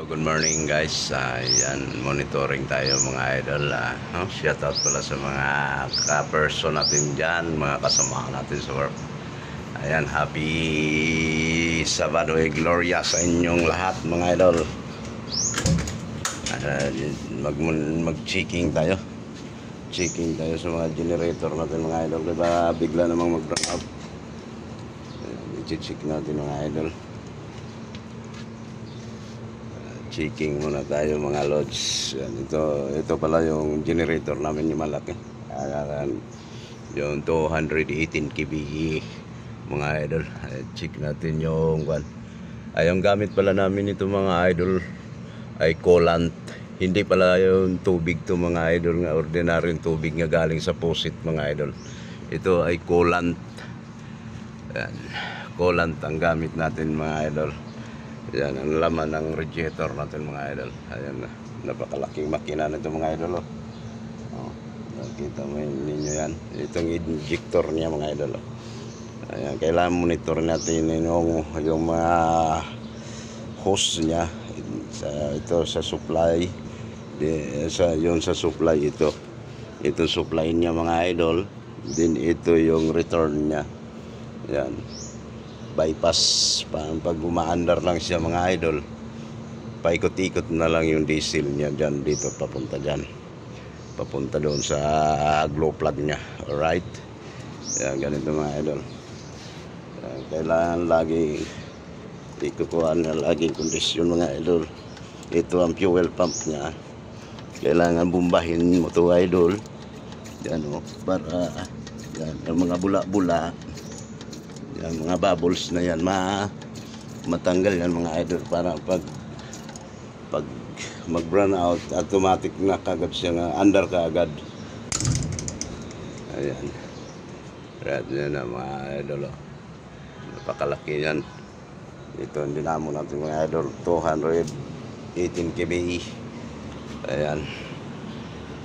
Good morning guys, yan, monitoring tayo mga idol. Shout out pala sa mga ka-person natin dyan, mga kasama natin sa work. Ayan, happy Sabado e Gloria sa inyong lahat mga idol. Mag-checking tayo. Checking tayo sa mga generator natin mga idol. Diba bigla namang mag-run out. I-check natin mga idol. Checking muna tayo mga lods. Yan, ito pala yung generator namin yung malaki. Yung 218 kVA mga idol. Check natin yung yung gamit pala namin ito mga idol ay coolant. Hindi pala yung tubig to mga idol, nga ordinaryong tubig nga galing sa faucet mga idol. Ito ay coolant. Yan, coolant ang gamit natin mga idol. Yan ang laman ng radiator natin mga idol. Ayan na, napakalaking makina nito mga idol. Nakita mo ninyo yan. Itong injector niya mga idol. Ayan, kailangan monitor natin yung mga hose niya. Ito sa supply. Yung sa supply ito. Ito supply niya mga idol. Then ito yung return niya. Yan. Bypass, pag umaandar lang siya mga idol, paikot-ikot na lang yung diesel niya dyan, dito papunta dyan, papunta doon sa glow plug niya. Alright, yan, ganito mga idol. Yan, kailangan lagi ikukuhaan na laging kondisyon mga idol. Ito ang fuel pump niya, kailangan bumbahin mo to idol. Yan o, para yan, yung mga bula-bula, yan, mga bubbles na yan matanggal yan mga idol, para pag mag run out automatic na kagad siya, nga under ka agad. Ayan, right yan na mga idol. Napakalaki yan. Ito ang dinamo natin mga idol, 218 kVA. Ayan,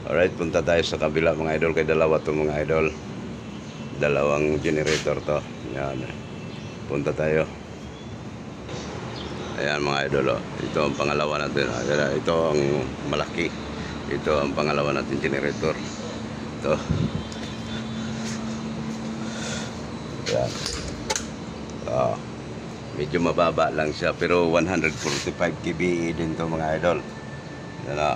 alright, punta tayo sa kabila mga idol. Kay dalawa to mga idol, dalawang generator to. Yan, punta tayo. Ayan mga idol, ito ang pangalawa natin. Ayan, ito ang malaki. Ito ang pangalawa natin generator. Ito. Ayan. Medyo mababa lang siya, pero 145 kVA din to mga idol. Ayan,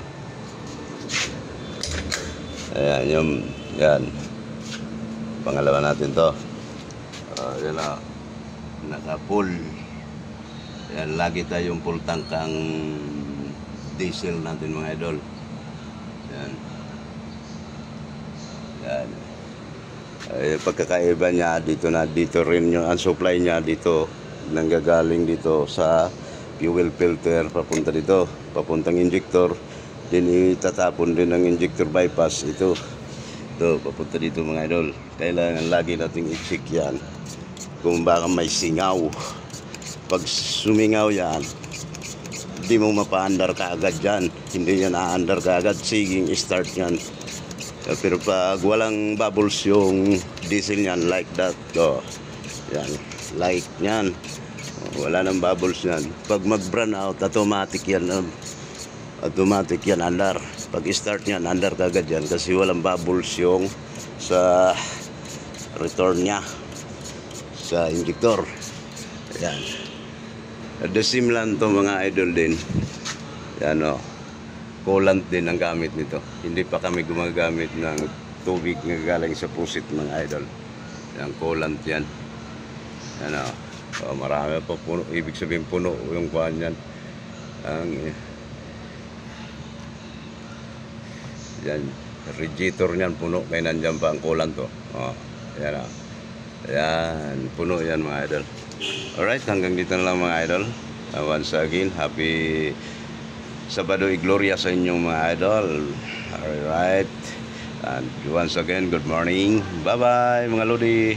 ayan yung yan, pangalawa natin to. Yan na, naka full. Yan, lagi tayong full tank ang diesel natin mga idol. Yan, yan. Pagkakaiba niya dito rin yung ang supply niya dito, nanggagaling dito sa fuel filter papunta dito, papuntang injector, din itatapon din ng injector bypass. Ito papunta dito mga idol. Kailangan lagi nating i-check yan kung baka may singaw. Pag sumingaw yan, hindi mo mapaandar ka agad yan. Hindi yan aandar ka agad, siging start yan. Pero pag walang bubbles yung diesel yan, like that, yan, like yan, wala nang bubbles yan, pag mag-burn out, automatic yan andar. Pag start yan, andar ka agad yan, kasi walang bubbles yung sa return nya sa injector. Yan, the same lang to mga idol din. Yan o, coolant din ang gamit nito. Hindi pa kami gumagamit ng tubig na galing sa faucet mga idol. Yan, coolant yan. Yan o, marami pa puno, ibig sabihin puno yung kuhan yan. Yan, radiator niyan puno, kaya nandyan pa ang coolant to. Yan o. Ayan, puno yan mga idol. Alright, hanggang dito na lang mga idol. Once again, happy Sabado e Gloria sa inyong mga idol. Alright, and once again, good morning. Bye bye mga lodi.